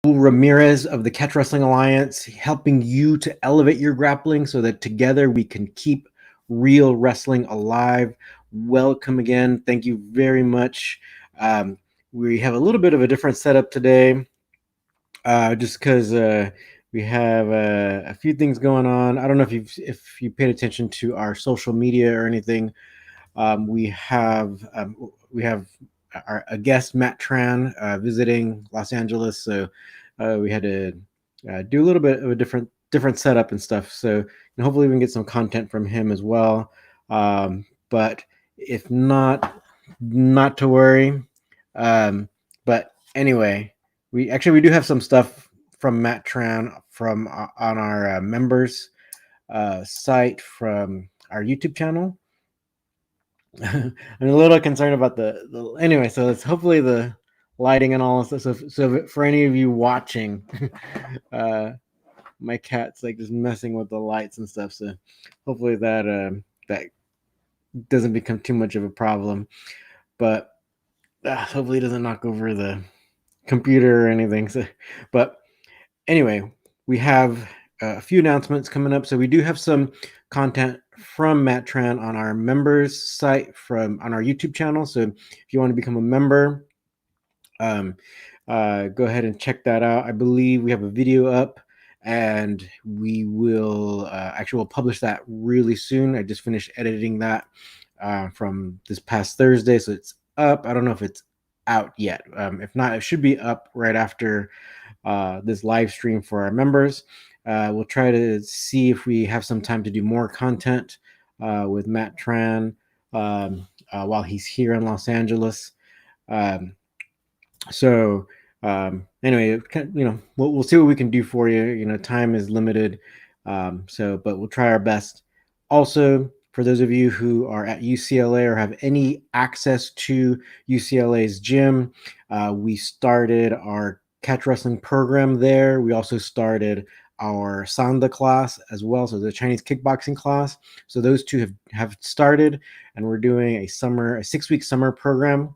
Ramirez of the Catch Wrestling Alliance, helping you to elevate your grappling so that together we can keep real wrestling alive. Welcome again. Thank you very much. We have a little bit of a different setup today, just because we have a few things going on. I don't know if you paid attention to our social media or anything. We have a guest, Matt Tran, visiting Los Angeles, so we had to do a little bit of a different setup and stuff. So hopefully we can get some content from him as well. But if not, not to worry. But anyway, we do have some stuff from Matt Tran from on our members site from our YouTube channel. I'm a little concerned about the anyway. So it's hopefully the lighting and all this stuff. So for any of you watching, my cat's like just messing with the lights and stuff. So hopefully that doesn't become too much of a problem. But hopefully it doesn't knock over the computer or anything. So, but anyway, we have a few announcements coming up. So we do have some content from Matt Tran on our members site on our YouTube channel. So if you want to become a member, go ahead and check that out. I believe we have a video up, and we will we'll publish that really soon. I just finished editing that from this past Thursday, so it's up. I don't know if it's out yet. If not, it should be up right after this live stream for our members. We'll try to see if we have some time to do more content with Matt Tran while he's here in Los Angeles. Anyway, we'll see what we can do for you. Time is limited, but we'll try our best. Also, for those of you who are at UCLA or have any access to UCLA's gym, we started our catch wrestling program there. We also started our Sanda class as well, so the Chinese kickboxing class. So those two have started, and we're doing a 6-week summer program.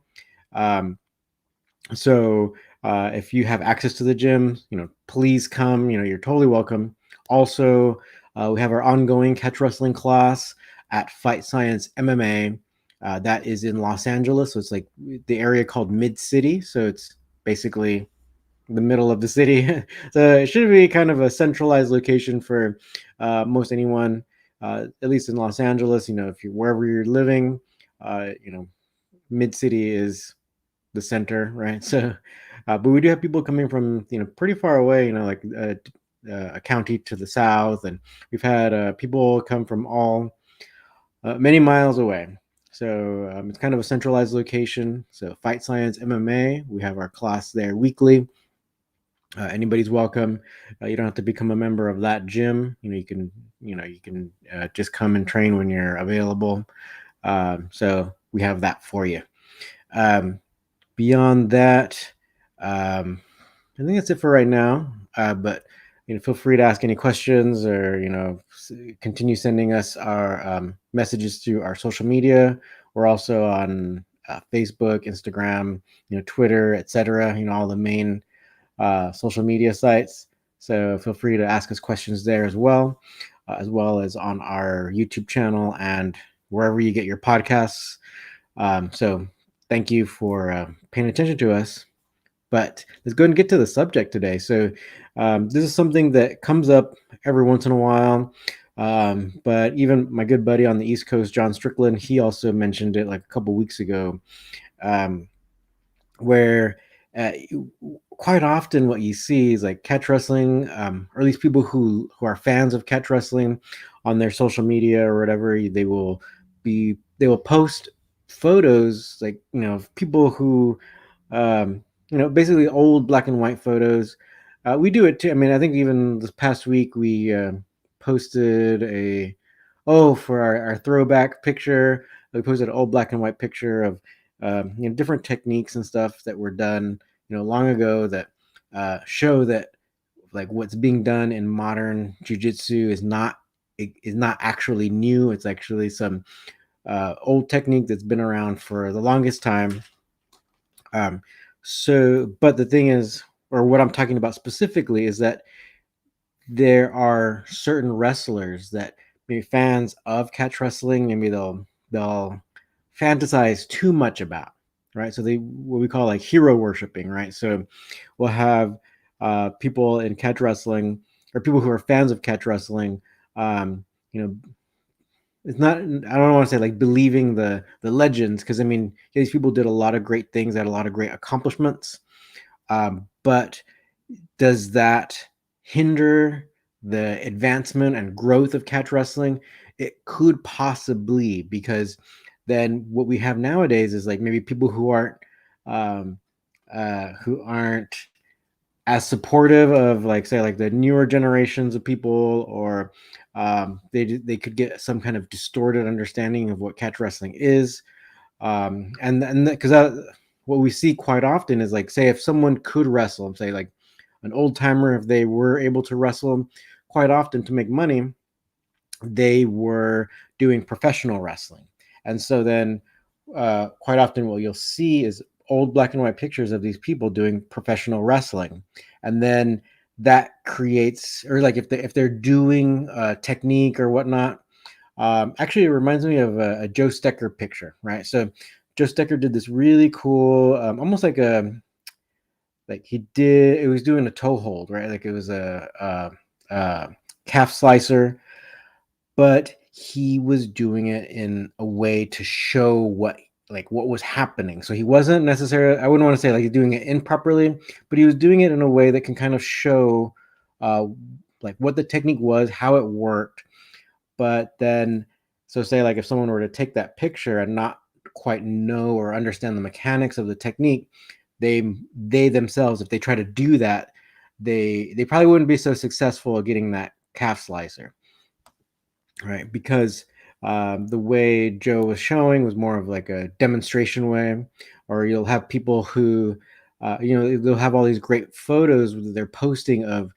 So if you have access to the gym, please come. You're totally welcome. Also, we have our ongoing catch wrestling class at Fight Science MMA. That is in Los Angeles, so it's like the area called Mid City. So it's basically the middle of the city. So it should be kind of a centralized location for most anyone, at least in Los Angeles. If you're wherever you're living, Mid City is the center, right? So, but we do have people coming from pretty far away, like a county to the south, and we've had people come from all many miles away. So it's kind of a centralized location. So Fight Science MMA, we have our class there weekly. Anybody's welcome. You don't have to become a member of that gym. You can just come and train when you're available. So we have that for you. Beyond that, I think that's it for right now. But feel free to ask any questions, or continue sending us our messages through our social media. We're also on Facebook, Instagram, Twitter, etc. All the main social media sites. So feel free to ask us questions there as well as on our YouTube channel and wherever you get your podcasts. So thank you for paying attention to us. But let's go ahead and get to the subject today. So this is something that comes up every once in a while. But even my good buddy on the East Coast, John Strickland, he also mentioned it like a couple weeks ago, where quite often what you see is like catch wrestling, or at least people who are fans of catch wrestling on their social media or whatever, they will post photos like of people who basically old black and white photos. We do it too. I mean, I think even this past week we posted for our throwback picture, we posted an old black and white picture of different techniques and stuff that were done long ago that show that like what's being done in modern jiu-jitsu is not actually new. It's actually some old technique that's been around for the longest time. But the thing is, or what I'm talking about specifically is that there are certain wrestlers that maybe fans of catch wrestling, maybe they'll fantasize too much about, right? So they what we call like hero worshiping, right? So we'll have people in catch wrestling or people who are fans of catch wrestling, you know, it's not, I don't want to say like believing the legends, because I mean these people did a lot of great things, had a lot of great accomplishments, but does that hinder the advancement and growth of catch wrestling? It could possibly, because then what we have nowadays is like maybe people um, who aren't as supportive of, like, say like the newer generations of people, or they could get some kind of distorted understanding of what catch wrestling is, and because what we see quite often is, like, say if someone could wrestle, say like an old timer, if they were able to wrestle, quite often to make money they were doing professional wrestling. And so then quite often what you'll see is old black and white pictures of these people doing professional wrestling. And then that creates, or like if they're doing technique or whatnot, actually it reminds me of a Joe Stecker picture, right? So Joe Stecker did this really cool, almost like it was doing a toe hold, right? Like it was a calf slicer, but he was doing it in a way to show what was happening. So he wasn't necessarily, I wouldn't want to say like he's doing it improperly, but he was doing it in a way that can kind of show uh, like what the technique was, how it worked. But then, so say like if someone were to take that picture and not quite know or understand the mechanics of the technique, they themselves, if they try to do that, they probably wouldn't be so successful at getting that calf slicer, right? Because the way Joe was showing was more of like a demonstration way, or you'll have people who, they'll have all these great photos that they're posting of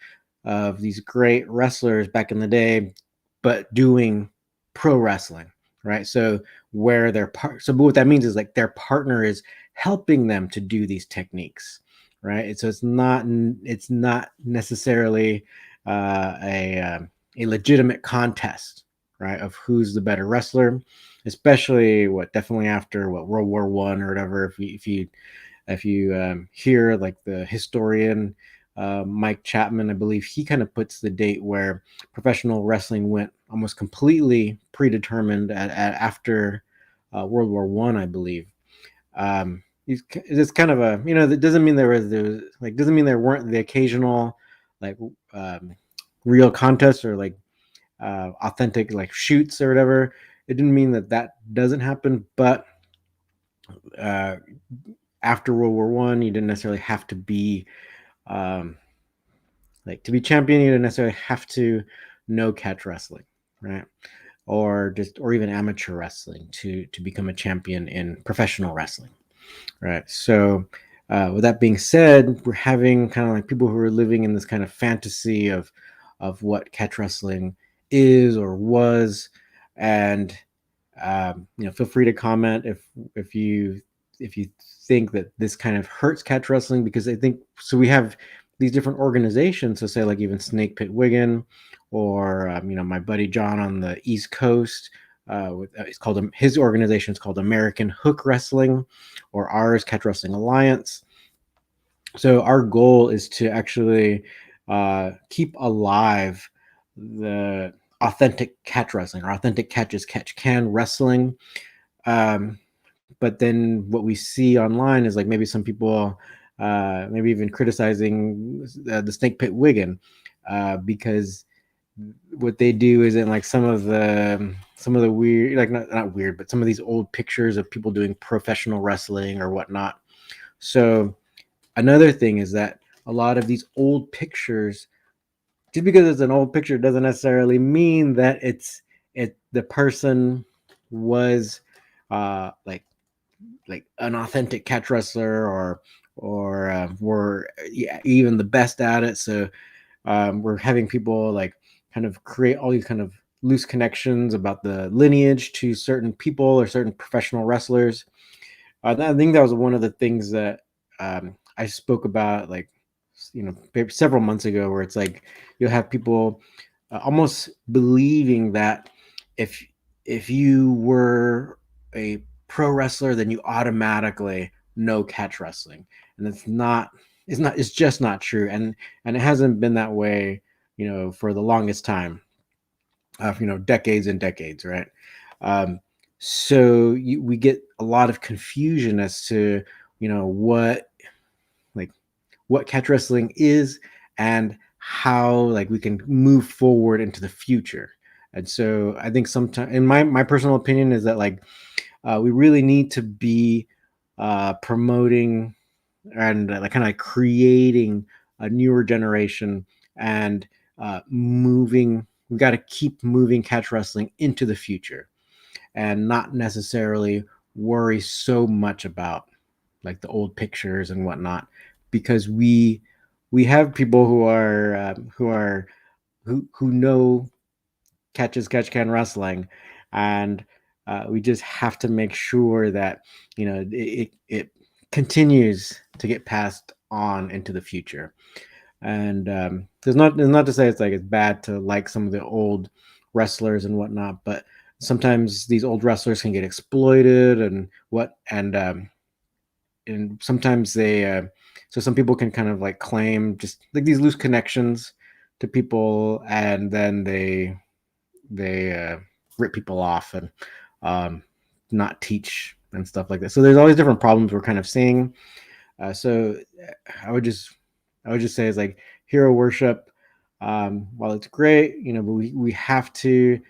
these great wrestlers back in the day, but doing pro wrestling, right? So where but what that means is like their partner is helping them to do these techniques, right? And so it's not necessarily a legitimate contest, right, of who's the better wrestler, especially definitely after World War I or whatever. If you hear like the historian Mike Chapman, I believe he kind of puts the date where professional wrestling went almost completely predetermined after World War I believe. It's kind of a, that doesn't mean there was like, doesn't mean there weren't the occasional like real contests or like authentic like shoots or whatever. It didn't mean that doesn't happen, but uh, after World War One, you didn't necessarily have to be um, like to be champion. You didn't necessarily have to know catch wrestling, right? Or even amateur wrestling to become a champion in professional wrestling, right? So with that being said, we're having kind of like people who are living in this kind of fantasy of what catch wrestling is or was, and feel free to comment if you think that this kind of hurts catch wrestling, because I think so. We have these different organizations, so say like even Snake Pit Wigan, or my buddy John on the East Coast. It's called his organization is called American Hook Wrestling, or ours Catch Wrestling Alliance. So our goal is to actually keep alive the authentic catch wrestling, or authentic catch can wrestling. Um, but then what we see online is like maybe some people, maybe even criticizing the Snake Pit Wigan, because what they do is in like some of the weird, like not weird, but some of these old pictures of people doing professional wrestling or whatnot. So another thing is that a lot of these old pictures, just because it's an old picture doesn't necessarily mean that the person was like an authentic catch wrestler, or were, yeah, even the best at it. So we're having people like kind of create all these kind of loose connections about the lineage to certain people or certain professional wrestlers. I think that was one of the things that I spoke about, like several months ago, where it's like you'll have people almost believing that if if you were a pro wrestler, then you automatically know catch wrestling, and it's just not true, and it hasn't been that way, for the longest time, decades and decades, right? Um, so we get a lot of confusion as to what, like, what catch wrestling is, and how, like, we can move forward into the future. And so I think sometimes, in my personal opinion, is that, like, we really need to be promoting and like kind of creating a newer generation, and moving. We've got to keep moving catch wrestling into the future, and not necessarily worry so much about like the old pictures and whatnot, because we have people who know catch can wrestling, and we just have to make sure that it continues to get passed on into the future. And there's not to say it's bad to like some of the old wrestlers and whatnot, but sometimes these old wrestlers can get exploited, and sometimes so some people can kind of like claim just like these loose connections to people, and then they rip people off, and um, not teach and stuff like that. So there's always different problems we're kind of seeing. So I would just I would just say it's like hero worship. While it's great, but we have to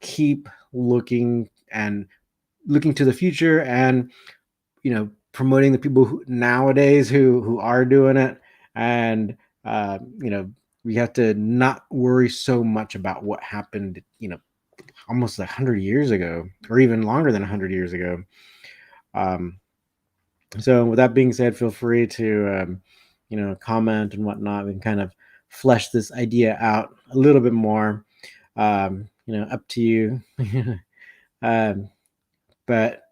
keep looking to the future, and promoting the people nowadays who are doing it, and we have to not worry so much about what happened almost 100 years ago, or even longer than 100 years ago. So with that being said, feel free to comment and whatnot. We can kind of flesh this idea out a little bit more. Up to you. um, but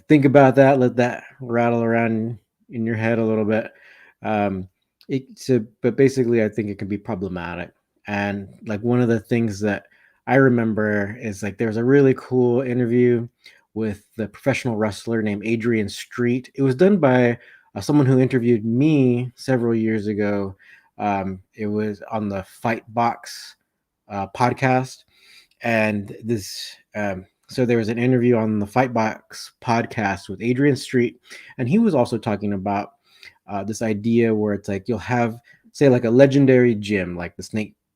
think about that. Let that rattle around in your head a little bit. But basically, I think it can be problematic. And like one of the things that I remember is like there was a really cool interview with the professional wrestler named Adrian Street. It was done by someone who interviewed me several years ago. It was on the Fight Box podcast, and this so there was an interview on the Fightbox podcast with Adrian Street, and he was also talking about this idea where it's like you'll have, say, like a legendary gym like the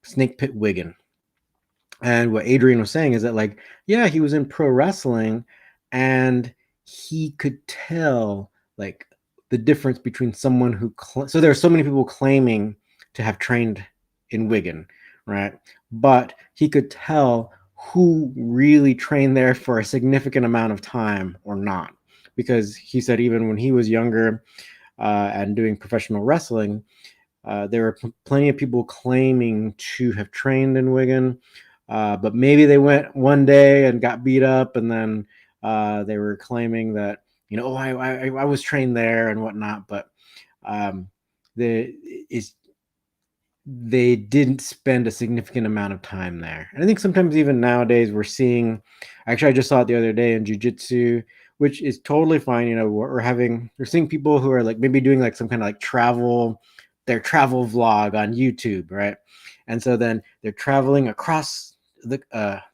Snake Pit Wigan. And what Adrian was saying is that, like, yeah, he was in pro wrestling, and he could tell like the difference between someone so there are so many people claiming to have trained in Wigan, right? But he could tell who really trained there for a significant amount of time or not, because he said even when he was younger and doing professional wrestling, there were plenty of people claiming to have trained in Wigan, but maybe they went one day and got beat up, and then they were claiming that I was trained there and whatnot, but um, the is they didn't spend a significant amount of time there. And I think sometimes even nowadays we're seeing, actually I just saw it the other day in jiu-jitsu, which is totally fine. We're seeing people who are like maybe doing like some kind of like their travel vlog on YouTube, right? And so then they're traveling across the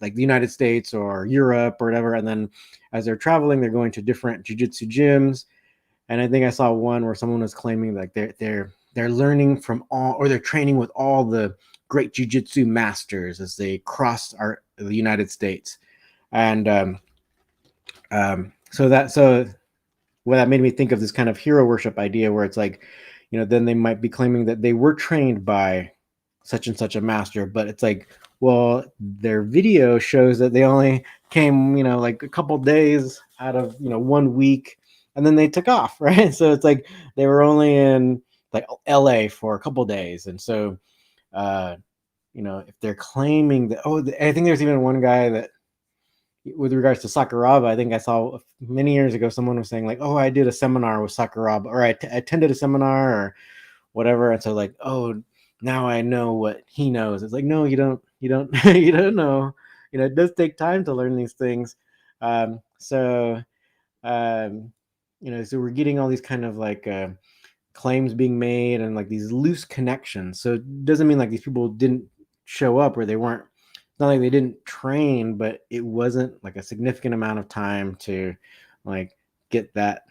like the United States or Europe or whatever, and then as they're traveling, they're going to different jiu-jitsu gyms. And I think I saw one where someone was claiming like they're learning from all, or they're training with all the great jiu-jitsu masters as they cross the United States. And so what that made me think of this kind of hero worship idea, where it's like, then they might be claiming that they were trained by such and such a master, but it's like, well, their video shows that they only came, like a couple days out of 1 week, and then they took off, right? So it's like they were only in like LA for a couple days, and so if they're claiming that, I think there's even one guy that, with regards to Sakuraba, I think I saw many years ago someone was saying like, I did a seminar with Sakuraba, or I attended a seminar, whatever. And so like, oh, now I know what he knows. It's like, no, you don't, you don't know. It does take time to learn these things. So, um, so we're getting all these kind of like claims being made and like these loose connections. So it doesn't mean like these people didn't show up or they weren't. It's not like they didn't train, but it wasn't like a significant amount of time to like get that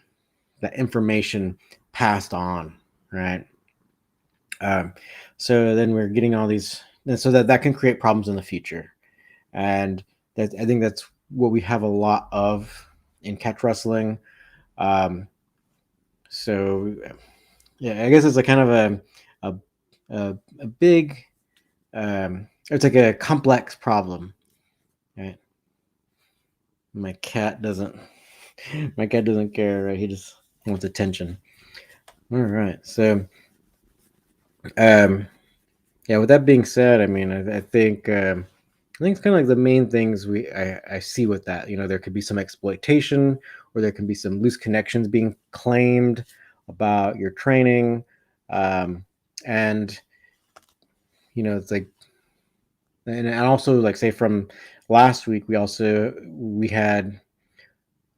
information passed on, right? Um, so then we're getting all these, and so that can create problems in the future, and that I think that's what we have a lot of in catch wrestling. Um, so yeah, I guess it's a kind of a big, it's like a complex problem, right? My cat doesn't my cat doesn't care, right? He just wants attention. All right, so um, yeah. With that being said, I mean, I think it's kind of like the main things I see with that. There could be some exploitation, or there can be some loose connections being claimed about your training, and it's like, and also like say from last week, we had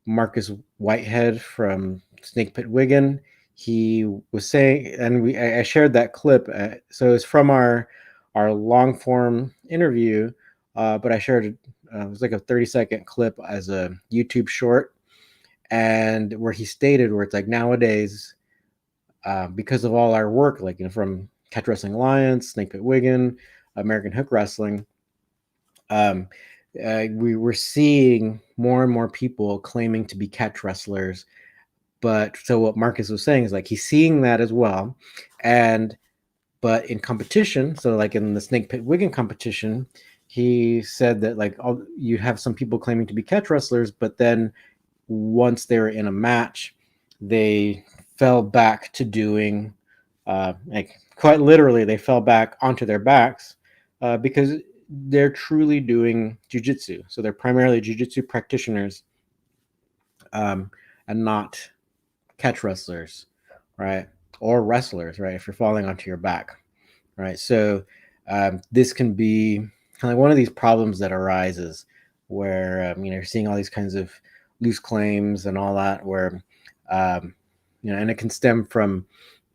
Marcus Whitehead from Snake Pit Wigan. He was saying, and I shared that clip. So it's from our long form interview, but I shared it was like a 30-second clip as a YouTube short, and where he stated where it's like nowadays, because of all our work, like from Catch Wrestling Alliance, Snake Pit Wigan, American Hook Wrestling, um, we were seeing more and more people claiming to be catch wrestlers. But so what Marcus was saying is like he's seeing that as well, and but in competition, so like in the Snake Pit Wigan competition, he said that like you have some people claiming to be catch wrestlers, but then once they were in a match, they fell back to doing like quite literally they fell back onto their backs because they're truly doing jujitsu. So they're primarily jujitsu practitioners, and not catch wrestlers, right? Or wrestlers, right? If you're falling onto your back, right? So this can be kind of like one of these problems that arises where you're seeing all these kinds of loose claims and all that, where and it can stem from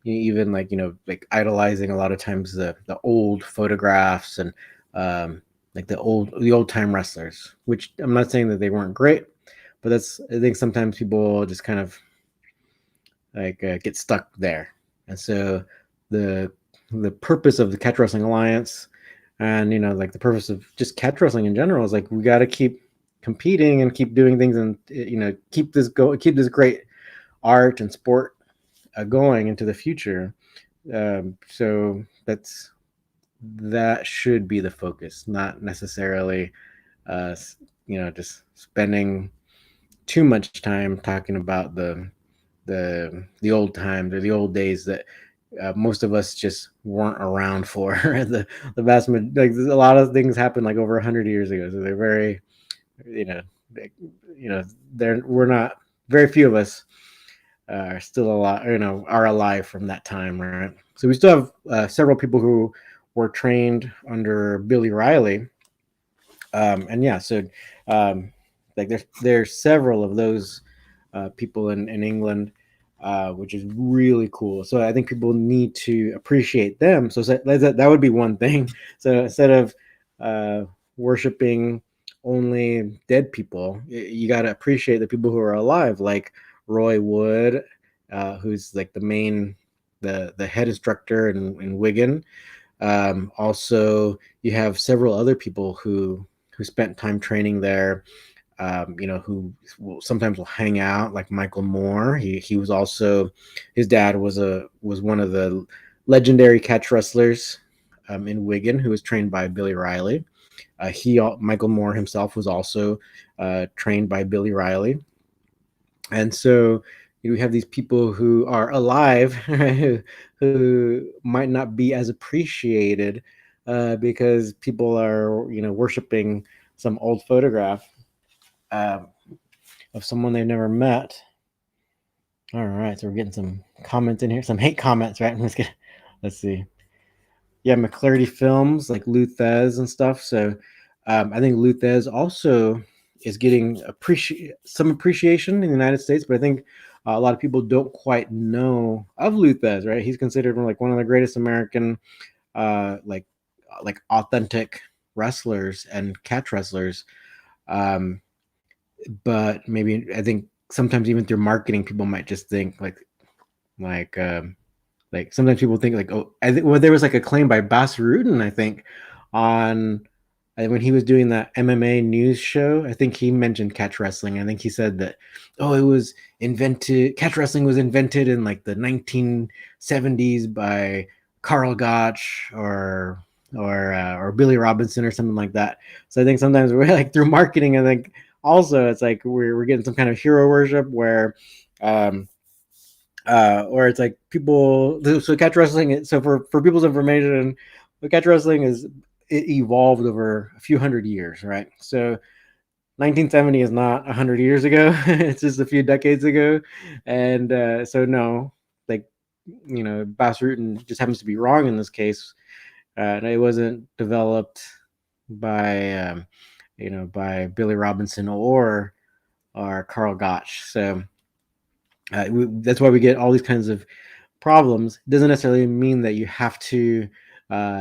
even like like idolizing a lot of times the old photographs and like the old time wrestlers, which I'm not saying that they weren't great, but I think sometimes people just kind of like get stuck there. And so the purpose of the Catch Wrestling Alliance, and like the purpose of just catch wrestling in general, is like we got to keep competing and keep doing things, and keep this great art and sport going into the future. So that should be the focus, not necessarily just spending too much time talking about the old times or the old days that most of us just weren't around for. The vast like a lot of things happened like over 100 years ago, so they're very you know they, we're not, very few of us are still alive, are alive from that time, right? So we still have several people who were trained under Billy Riley, and yeah, so like there's several of those people in England, which is really cool. So I think people need to appreciate them. So that would be one thing. So instead of worshiping only dead people, you got to appreciate the people who are alive, like Roy Wood, who's like the head instructor in Wigan. Also, you have several other people who spent time training there. Who sometimes will hang out, like Michael Moore. He was also, his dad was one of the legendary catch wrestlers in Wigan, who was trained by Billy Riley. Michael Moore himself was also trained by Billy Riley, and so we have these people who are alive who might not be as appreciated because people are worshiping some old photograph um, of someone they've never met. All right, so we're getting some comments in here, some hate comments, right? let's see. Yeah, McClarty Films, like Luthez and stuff. So I think Luthez also is getting some appreciation in the United States, but I think a lot of people don't quite know of Luthez, right? He's considered like one of the greatest American like authentic wrestlers and catch wrestlers. Um, but maybe I think sometimes even through marketing, people might just think like like sometimes people think like, oh, I think well, there was like a claim by Bas Rutten, I think, on when he was doing that MMA news show. I think he mentioned catch wrestling. I think he said that, oh, it was invented. Catch wrestling was invented in like the 1970s by Carl Gotch or Billy Robinson or something like that. So I think sometimes we're like through marketing. I think also it's like we're getting some kind of hero worship um, where it's like people. So catch wrestling. So for people's information, catch wrestling is it evolved over a few hundred years, right? So 1970 is not 100 years ago; it's just a few decades ago, and so no, like Bas Rutten just happens to be wrong in this case. It wasn't developed by by Billy Robinson or Carl Gotch. So that's why we get all these kinds of problems. It doesn't necessarily mean that you have to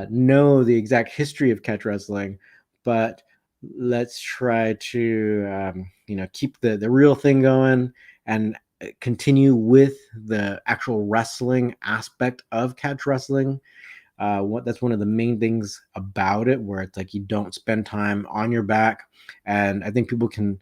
know the exact history of catch wrestling, but let's try to keep the real thing going and continue with the actual wrestling aspect of catch wrestling. That's one of the main things about it, where it's like you don't spend time on your back, and I think people can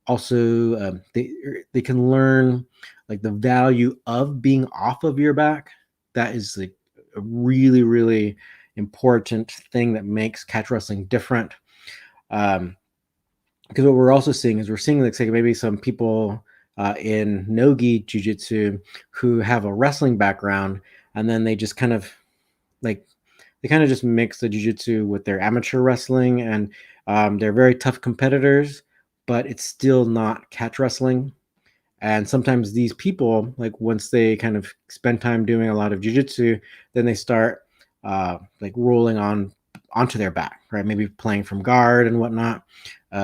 also they can learn like the value of being off of your back. That is like a really important thing that makes catch wrestling different. Um, because what we're also seeing is we're seeing like say maybe some people in no-gi jiu-jitsu who have a wrestling background, and then they just kind of like they kind of just mix the jiu-jitsu with their amateur wrestling, and they're very tough competitors, but it's still not catch wrestling. And sometimes these people, like once they kind of spend time doing a lot of jiu-jitsu, then they start like rolling onto their back, right? Maybe playing from guard and whatnot.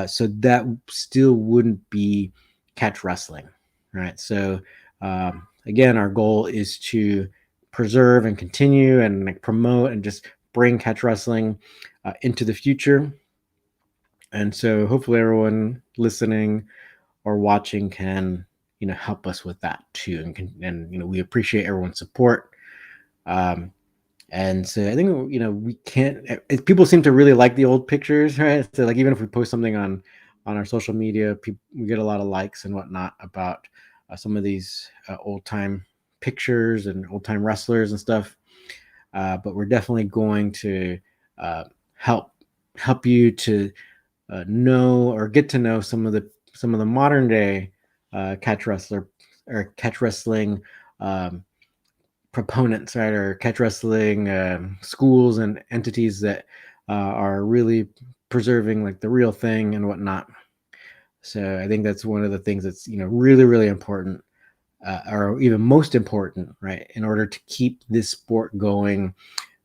So that still wouldn't be catch wrestling, right? So again, our goal is to preserve and continue and like promote and just bring catch wrestling into the future. And so hopefully everyone listening or watching can help us with that too, and we appreciate everyone's support. And so I think we can't. People seem to really like the old pictures, right? So like even if we post something on our social media, we get a lot of likes and whatnot about some of these old time pictures and old time wrestlers and stuff. But we're definitely going to uh, help you to know or get to know some of the modern day catch wrestler or catch wrestling um, proponents, right, or catch wrestling schools and entities that are really preserving like the real thing and whatnot. So I think that's one of the things that's really important, or even most important, right, in order to keep this sport going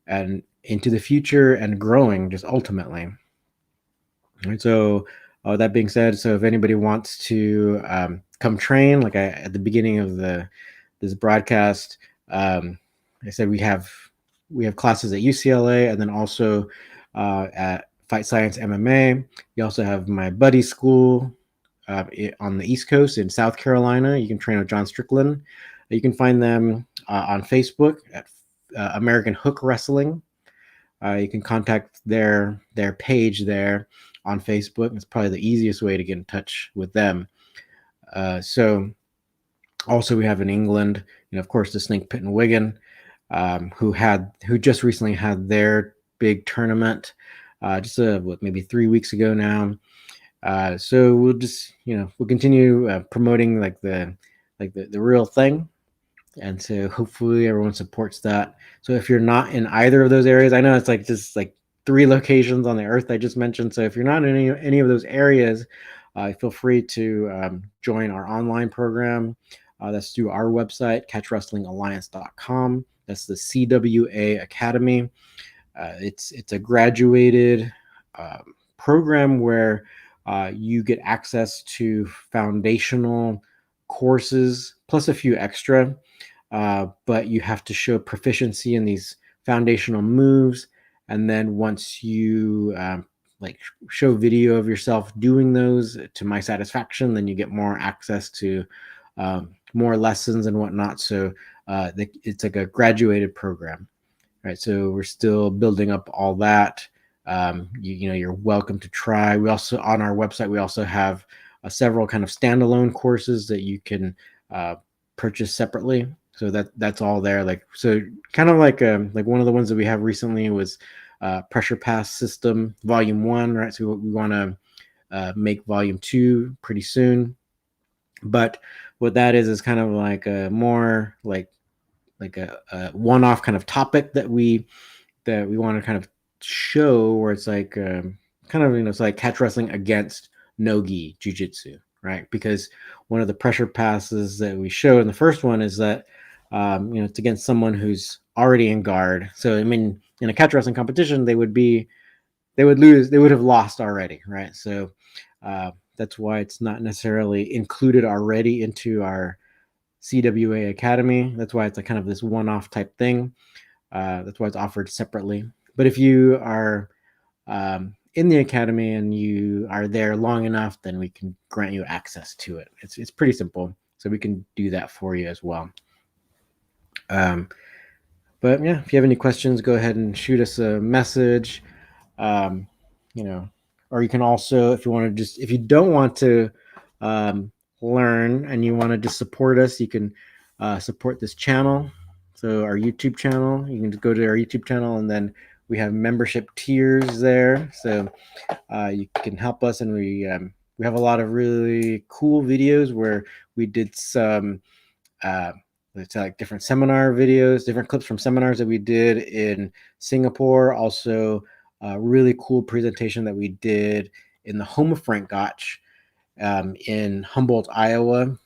and into the future and growing just ultimately. And so, that being said, so if anybody wants to come train, like at the beginning of this broadcast, I said we have classes at UCLA and then also at Fight Science MMA. You also have my buddy school on the East Coast in South Carolina. You can train with John Strickland. You can find them on Facebook at American Hook Wrestling. You can contact their page there on Facebook. It's probably the easiest way to get in touch with them. So also we have in England, of course, the Snake Pit in Wigan, who just recently had their big tournament, just maybe 3 weeks ago now. So we'll just we'll continue promoting the real thing, and so hopefully everyone supports that. So if you're not in either of those areas, I know it's like just like 3 locations on the earth I just mentioned. So if you're not in any of those areas, feel free to join our online program. That's through our website, catchwrestlingalliance.com. That's the CWA Academy. It's a graduated program where you get access to foundational courses plus a few extra, but you have to show proficiency in these foundational moves. And then once you like show video of yourself doing those to my satisfaction, then you get more access to more lessons and whatnot. So it's like a graduated program. Right, so we're still building up all that. You're welcome to try. We also, on our website, we also have several kind of standalone courses that you can purchase separately. So that's all there. Like, so kind of like one of the ones that we have recently was Pressure Pass System Volume 1, right? So we want to make Volume 2 pretty soon. But what that is kind of like a more like a one-off kind of topic that we want to kind of show, where it's like kind of, it's like catch wrestling against no-gi jiu-jitsu, right? Because one of the pressure passes that we show in the first one is that it's against someone who's already in guard. So I mean, in a catch wrestling competition, they would lose, they would have lost already, right? So that's why it's not necessarily included already into our CWA Academy. That's why it's a kind of this one-off type thing. That's why it's offered separately. But if you are in the academy and you are there long enough, then we can grant you access to it. It's pretty simple. So we can do that for you as well. But yeah, if you have any questions, go ahead and shoot us a message. Or you can also, if you don't want to learn and you want to just support us, you can support this channel. So our YouTube channel, you can just go to our YouTube channel, and then we have membership tiers there. So you can help us, and we have a lot of really cool videos where we did some it's like different seminar videos, different clips from seminars that we did in Singapore. Also, a really cool presentation that we did in the home of Frank Gotch in Humboldt, Iowa.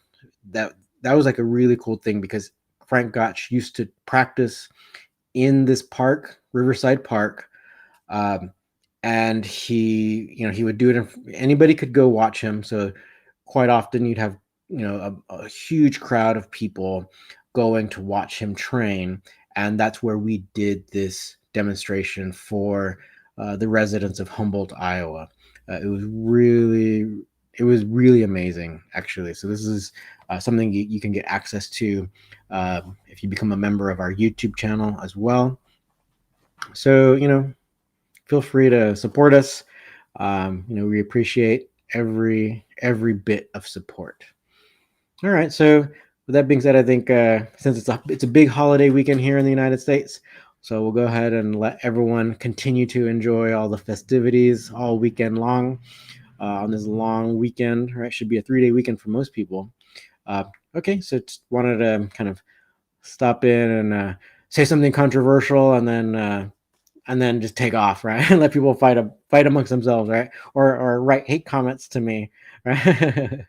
That was like a really cool thing, because Frank Gotch used to practice in this park, Riverside Park, and he would do it. Anybody could go watch him. So quite often you'd have a huge crowd of people going to watch him train, and that's where we did this demonstration for the residents of Humboldt, Iowa. It was really amazing, actually. So this is something you can get access to if you become a member of our YouTube channel as well. So feel free to support us. We appreciate every bit of support. All right, so with that being said, I think since it's a big holiday weekend here in the United States, so we'll go ahead and let everyone continue to enjoy all the festivities all weekend long on this long weekend. Right, should be a 3-day weekend for most people. Okay, so just wanted to kind of stop in and say something controversial, and then just take off, right? And let people fight amongst themselves, right? Or write hate comments to me, right?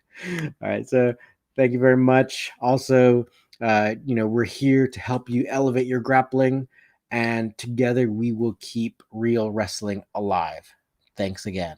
All right, so thank you very much. Also, we're here to help you elevate your grappling, and together we will keep real wrestling alive. Thanks again.